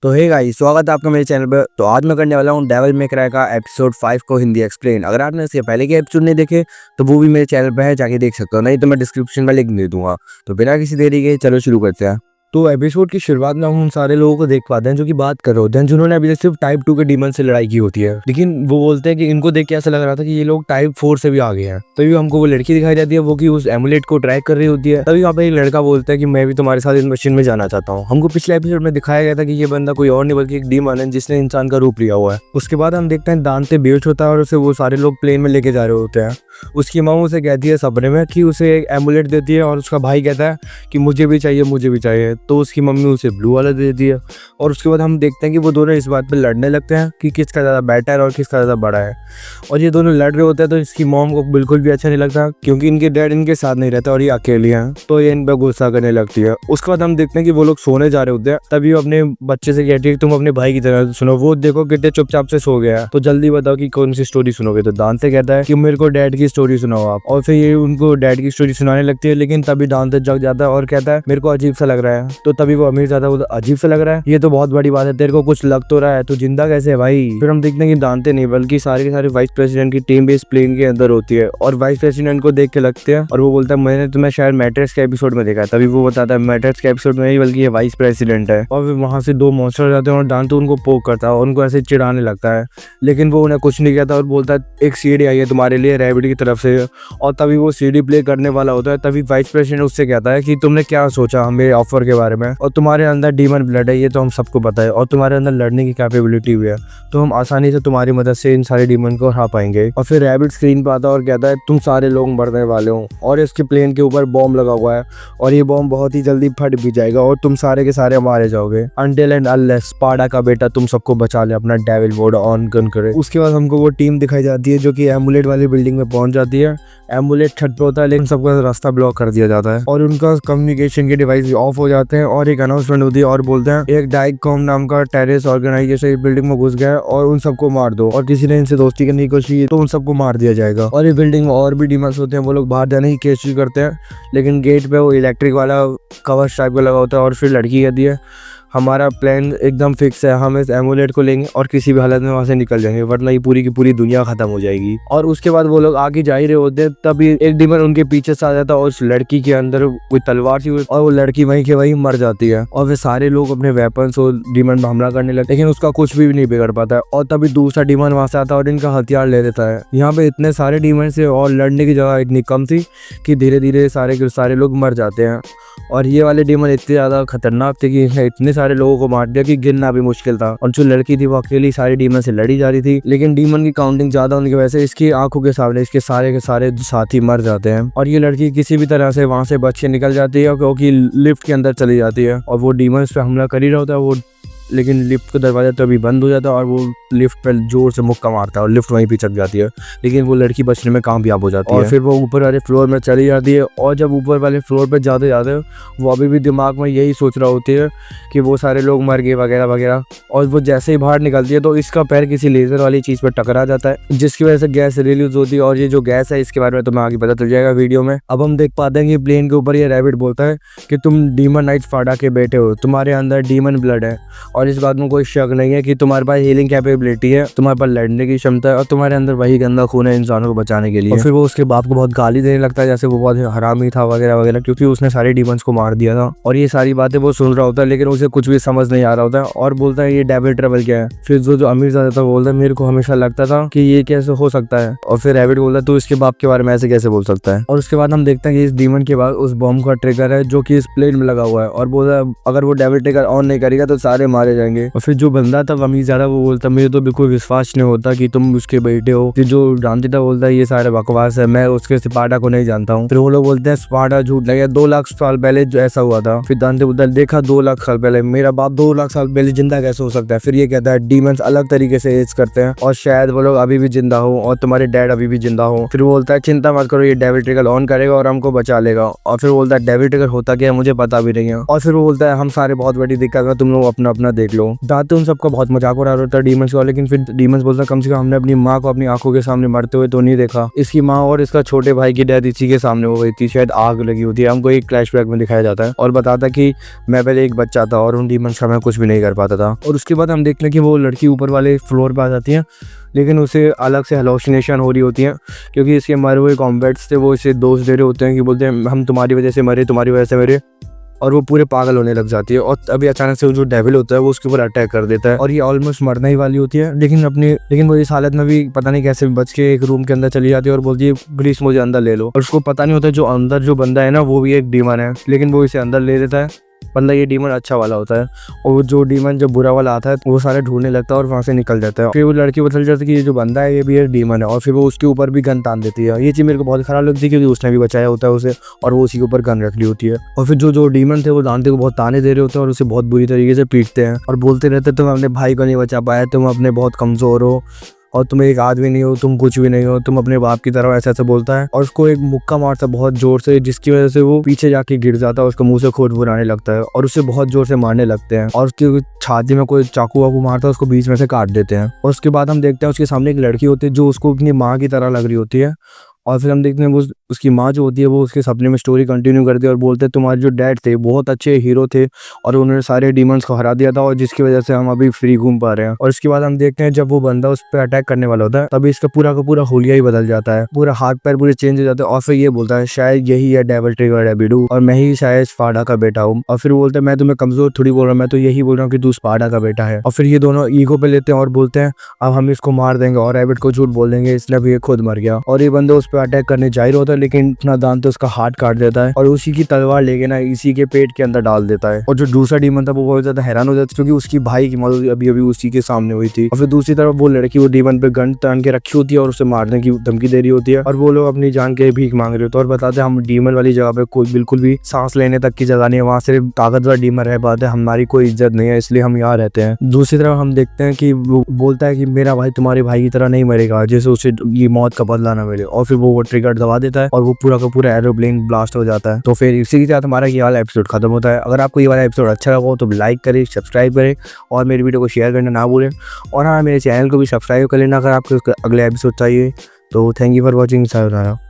तो hey guys, स्वागत है आपका मेरे चैनल पर। तो आज मैं करने वाला हूँ डेविल मे क्राई का एपिसोड 5 को हिंदी एक्सप्लेन। अगर आपने इसके पहले के एपिसोड नहीं देखे तो वो भी मेरे चैनल पर है, जाके देख सकते हो, नहीं तो मैं डिस्क्रिप्शन में लिंक दे दूंगा। तो बिना किसी देरी के चलो शुरू करते हैं। तो एपिसोड की शुरुआत में हम उन सारे लोगों को देख पाते हैं जो कि बात कर रहे होते हैं, जिन्होंने अभी सिर्फ टाइप 2 के डीमन से लड़ाई की होती है। लेकिन वो बोलते हैं कि इनको देख के ऐसा लग रहा था कि ये लोग टाइप 4 से भी आगे हैं। तभी हमको वो लड़की दिखाई जाती है, वो कि उस एमुलेट को ट्रैक कर रही होती है। तभी वहाँ पे एक लड़का बोलता है कि मैं भी तुम्हारे साथ इस मशीन में जाना चाहता हूँ। हमको पिछले एपिसोड में दिखाया गया था कि ये बंदा कोई और नहीं बल्कि एक डीमन है जिसने इंसान का रूप लिया हुआ है। उसके बाद हम देखते हैं दांते बेहोश होता है और उसे वो सारे लोग प्लेन में लेके जा रहे होते हैं। उसकी माँ उसे कहती है सपने में कि उसे एक एमुलेट देती है और उसका भाई कहता है कि मुझे भी चाहिए, मुझे भी चाहिए। तो उसकी मम्मी उसे ब्लू वाला दे देती है। और उसके बाद हम देखते हैं कि वो दोनों इस बात पे लड़ने लगते हैं कि किसका ज़्यादा बेटर और किसका ज़्यादा बड़ा है। और ये दोनों लड़ रहे होते हैं तो इसकी मॉम को बिल्कुल भी अच्छा नहीं लगता, क्योंकि इनके डैड इनके साथ नहीं रहता और ये अकेली हैं, तो ये इन पर गुस्सा करने लगती है। उसके बाद हम देखते हैं कि वो लोग सोने जा रहे होते हैं। तभी वो अपने बच्चे से कहती है कि तुम अपने भाई की तरह सुनो, वो देखो कितने चुपचाप से सो गया है, तो जल्दी बताओ कि कौन सी स्टोरी सुनोगे। तो दांते कहता है कि मेरे को डैड की स्टोरी सुनाओ आप। और फिर ये उनको डैड की स्टोरी सुनाने लगती है। लेकिन तभी दांते जग जाता है और कहता है मेरे को अजीब सा लग रहा है। तो तभी वो अमीर जाता है, अजीब सा लग रहा है, ये तो बहुत बड़ी बात है, तेरे को कुछ लग तो रहा है, तो जिंदा कैसे है भाई। फिर हम देखते हैं कि दांते नहीं बल्कि सारे के सारे वाइस प्रेसिडेंट की टीम भी इस प्लेन के अंदर होती है। और वाइस प्रेसिडेंट को देख के लगते हैं और वो बोलता है मैंने तुम्हें शायद मैट्रिक्स के एपिसोड में देखा है। तभी वो बताता है मैट्रिक्स के एपिसोड में ही बल्कि ये वाइस प्रेसिडेंट है। और फिर वहां से दो मॉन्स्टर जाते हैं और दांते उनको पोक करता है और उनको ऐसे चिढ़ाने लगता है। लेकिन वो उन्हें कुछ नहीं कहता और बोलता है एक सीडी आई है तुम्हारे लिए रैबिट की तरफ से। और तभी वो सीडी प्ले करने वाला होता है। तभी वाइस प्रेसिडेंट उससे कहता है कि तुमने क्या सोचा हमें ऑफर के बारे में, और तुम्हारे अंदर डीमन ब्लड है, ये तो हम सबको पता है, और तुम्हारे अंदर लड़ने की कैपेबिलिटी भी है, तो हम आसानी से तुम्हारी मदद से इन सारे डीमन को हरा पाएंगे। और फिर रैबिट स्क्रीन पर आता है और कहता है तुम सारे लोग मरने वाले हो और इसके प्लेन के ऊपर बॉम्ब लगा हुआ है और ये बॉम्ब बहुत ही जल्दी फट भी जाएगा और तुम सारे के सारे मारे जाओगे अनटिल एंड अनलेस स्पार्टा का बेटा तुम सबको बचा ले, अपना डेविल मोड ऑन गन करे। उसके बाद हमको वो टीम दिखाई जाती है जो कि एमुलेट वाली बिल्डिंग में पहुंच जाती है। एमुलेट छत पे होता है लेकिन सबका रास्ता ब्लॉक कर दिया जाता है और उनका कम्युनिकेशन के डिवाइस भी ऑफ हो जाते हैं। और एक अनाउंसमेंट होती है और बोलते हैं एक डाइकॉम नाम का टेररिस्ट ऑर्गेनाइजेशन इस बिल्डिंग में घुस गया है और उन सबको मार दो, और किसी ने इनसे दोस्ती करने की कोशिश की तो उन सबको मार दिया जाएगा। और ये बिल्डिंग में और भी डीमंस होते हैं, वो लोग बाहर जाने की कोशिश करते हैं लेकिन गेट पे वो इलेक्ट्रिक वाला कवच टाइप का लगा होता है। और फिर लड़की कहती है हमारा प्लान एकदम फिक्स है, हम इस एमुलेट को लेंगे और किसी भी हालत में वहां से निकल जाएंगे, वरना ये पूरी की पूरी दुनिया खत्म हो जाएगी। और उसके बाद वो लोग आगे जा ही रहे होते हैं, तभी एक डीमन उनके पीछे से आ जाता है और उस लड़की के अंदर कोई तलवार थी और वो लड़की वहीं के वहीं मर जाती है। और वे सारे लोग अपने वेपन से डीमन पर हमला करने लगते, लेकिन उसका कुछ भी नहीं बिगड़ पाता है। और तभी दूसरा डीमन वहां से आता है और इनका हथियार ले लेता है। यहाँ पे इतने सारे डीमन से और लड़ने की जगह इतनी कम थी कि धीरे धीरे सारे के सारे लोग मर जाते हैं। और ये वाले डीमन इतने ज्यादा खतरनाक थे कि इतने सारे लोगों को मार दिया कि गिनना भी मुश्किल था। और जो लड़की थी वो अकेली सारी डीमन से लड़ी जा रही थी, लेकिन डीमन की काउंटिंग ज्यादा होने की वजह से इसकी आंखों के सामने इसके सारे साथी मर जाते हैं। और ये लड़की किसी भी तरह से वहां से बच के निकल जाती है क्योंकि लिफ्ट के अंदर चली जाती है। और वो डीमन पे हमला कर ही रहा होता है वो, लेकिन लिफ्ट का दरवाजा तो अभी बंद हो जाता है और वो लिफ्ट पर जोर से मुक्का मारता है और लिफ्ट वहीं पे चल जाती है। लेकिन वो लड़की बचने में कामयाब हो जाती है और फिर वो ऊपर वाले फ्लोर में चली जाती है। और जब ऊपर वाले फ्लोर पे जाते जाते वो अभी भी दिमाग में यही सोच रहा होती है कि वो सारे लोग मर गए वगैरह वगैरह। और वो जैसे ही बाहर निकलती है तो इसका पैर किसी लेजर वाली चीज़ पर टकरा जाता है, जिसकी वजह से गैस रिलीज होती है। और ये जो गैस है इसके बारे में तुम्हें आगे पता चल जाएगा वीडियो में। अब हम देख पाते हैं कि प्लेन के ऊपर ये रैबिट बोलता है कि तुम डीमन नाइट स्पार्टा के बेटे हो, तुम्हारे अंदर डीमन ब्लड है और इस बात में कोई शक नहीं है कि तुम्हारे पास हीलिंग कैपेबिलिटी है, तुम्हारे पास लड़ने की क्षमता है और तुम्हारे अंदर वही गंदा खून है इंसानों को बचाने के लिए। और फिर वो उसके बाप को बहुत गाली देने लगता है जैसे वो बहुत हरामी था वगैरह वगैरह, क्योंकि उसने सारे डीमंस को मार दिया था। और ये सारी बातें वो सुन रहा होता है लेकिन उसे कुछ भी समझ नहीं आ रहा होता है और बोलता है ये डेविल ट्रबल क्या है। फिर जो अमीर ज़्यादा था बोलता है मेरे को हमेशा लगता था कि ये कैसे हो सकता है। और फिर रैबिट बोलता है तू इसके बाप के बारे में ऐसे कैसे बोल सकता है। और उसके बाद हम देखते हैं कि इस डीमन के बाद उस बॉम्ब का ट्रिगर है जो कि इस प्लेन में लगा हुआ है और बोलता है अगर वो डेविल ट्रिगर ऑन नहीं करेगा तो सारे मारे जाएंगे। और फिर जो बंदा था अमीर ज़्यादा वो बोलता मुझे तो बिल्कुल विश्वास नहीं होता कि तुम उसके बेटे हो। फिर जो जानती था बोलता है ये सारे बकवास है, मैं उसके स्पार्टा को नहीं जानता हूँ। फिर वो लोग बोलते हैं स्पार्टा झूठ लगे, 2 लाख साल पहले जो ऐसा हुआ था। फिर दांते बोलता है देखा 2 लाख साल पहले, मेरा बाप 2 लाख साल पहले जिंदा कैसे हो सकता है। फिर ये कहता है डीमंस अलग तरीके से एज करते हैं और शायद वो लोग अभी भी जिंदा हो और तुम्हारे डैड अभी भी जिंदा हो। फिर वो बोलता है चिंता मत करो, ये डेविल ट्रिगर ऑन करेगा और हमको बचा लेगा। और फिर बोलता है डेविल ट्रिगर होता क्या है मुझे पता भी नहीं है। और फिर वो बोलता है हम सारे बहुत बड़ी दिक्कत में, तुम लोग अपना अपना देख लो। दांत तो उन सबका बहुत मजाक उड़ा रहा था डीमंस का, लेकिन फिर डीमंस बोलता कम से कम हमने अपनी माँ को अपनी आंखों के सामने मरते हुए तो नहीं देखा। इसकी माँ और इसका छोटे भाई की डेथ इसी के सामने हो गई थी, शायद आग लगी होती है। हमको एक फ्लैशबैक में दिखाया जाता है और बताता कि मैं पहले एक बच्चा था और उन डीमंस का मैं कुछ भी नहीं कर पाता था। और उसके बाद हम देखते हैं कि वो लड़की ऊपर वाले फ्लोर पे आ जाती है, लेकिन उसे अलग से हेलुसिनेशन हो रही होती है क्योंकि इसके मरे हुए कॉम्बैट्स थे वो इसे दोष दे रहे होते हैं कि बोलते हैं हम तुम्हारी वजह से मरे, तुम्हारी वजह से मरे, और वो पूरे पागल होने लग जाती है। और अभी अचानक से जो डेविल होता है वो उसके ऊपर अटैक कर देता है और ये ऑलमोस्ट मरने ही वाली होती है, लेकिन वो इस हालत में भी पता नहीं कैसे बच के एक रूम के अंदर चली जाती है और बोलती है प्लीज मुझे अंदर ले लो। और उसको पता नहीं होता जो अंदर जो बंदा है ना वो भी एक डीमन है, लेकिन वो इसे अंदर ले लेता है। मतलब ये डीमन अच्छा वाला होता है और जो डीमन जो बुरा वाला आता है वो सारे ढूंढने लगता है और वहाँ से निकल जाता है। फिर वो लड़की बदल जाती है कि ये जो बंदा है ये भी एक डीमन है और फिर वो उसके ऊपर भी गन तान देती है। ये चीज़ मेरे को बहुत खराब लगती है क्योंकि उसने भी बचाया होता है उसे और वो उसी के ऊपर गन रख ली होती है। और फिर जो डीमन थे वो दांते को बहुत ताने दे रहे होते हैं और उसे बहुत बुरी तरीके से पीटते हैं और बोलते रहते तुम अपने भाई को नहीं बचा पाया, तुम अपने बहुत कमज़ोर हो और तुम एक आदमी नहीं हो, तुम कुछ भी नहीं हो, तुम अपने बाप की तरह, ऐसा ऐसा बोलता है। और उसको एक मुक्का मारता बहुत जोर से जिसकी वजह से वो पीछे जाके गिर जाता है, उसका मुंह से खून आने लगता है और उसे बहुत जोर से मारने लगते हैं और उसकी छाती में कोई चाकू वाकू मारता है, उसको बीच में से काट देते हैं। और उसके बाद हम देखते हैं उसके सामने एक लड़की होती है जो उसको अपनी माँ की तरह लग रही होती है और फिर हम देखते हैं वो उसकी माँ जो होती है वो उसके सपने में स्टोरी कंटिन्यू करती है और बोलते हैं तुम्हारे जो डैड थे बहुत अच्छे हीरो थे और उन्होंने सारे डीमंस को हरा दिया था और जिसकी वजह से हम अभी फ्री घूम पा रहे हैं। और इसके बाद हम देखते हैं जब वो बंदा उस पर अटैक करने वाला होता है तभी इसका पूरा का पूरा होलिया ही बदल जाता है, पूरा हाथ पैर पूरे चेंज हो जाते हैं और फिर ये बोलता है शायद यही है डेविल ट्रिगर्ड एबिडू और मैं ही शायद स्पार्टा का बेटा हूँ। और फिर बोलते हैं मैं तुम्हें कमजोर थोड़ी बोल रहा हूँ, मैं तो यही बोल रहा हूँ कि तू स्पार्टा का बेटा है। और फिर ये दोनों ईगो पे लेते हैं और बोलते हैं अब हम इसको मार देंगे और एबिड को झूठ बोल देंगे इसलिए भी ये खुद मर गया। और ये बंदा उस पर अटैक करने जा होता है लेकिन इतना दांत तो उसका हाथ काट देता है और उसी की तलवार लेके ना इसी के पेट के अंदर डाल देता है। और जो दूसरा डीमन था वो बहुत ज्यादा हैरान हो जाता है क्योंकि उसकी भाई की मौत अभी अभी उसी के सामने हुई थी। और फिर दूसरी तरफ वो लड़की वो डीमन पे गन तान के रखी होती है और उसे मारने की धमकी दे रही होती है और वो लोग अपनी जान के भीख मांग रहे होते हैं और बताते हैं हम डीमन वाली जगह पे कोई बिल्कुल भी सांस लेने तक की जगह नहीं है, वहाँ सिर्फ ताकतवर डीमन रह पाते हैं, हमारी कोई इज्जत नहीं है इसलिए हम यहाँ रहते हैं। दूसरी तरफ हम देखते हैं कि वो बोलता है कि मेरा भाई तुम्हारे भाई की तरह नहीं मरेगा जैसे उसे ये मौत का बदला ना मिले। और फिर वो ट्रिगर दबा देता है और वो पूरा का पूरा एरोप्लेन ब्लास्ट हो जाता है। तो फिर इसी के साथ हमारा ये वाला एपिसोड खत्म होता है। अगर आपको ये वाला एपिसोड अच्छा लगा हो तो लाइक करें, सब्सक्राइब करें और मेरी वीडियो को शेयर करना ना भूलें। और हाँ मेरे चैनल को भी सब्सक्राइब कर लेना अगर आपको अगले एपिसोड चाहिए। तो thank you for watching. Sayonara.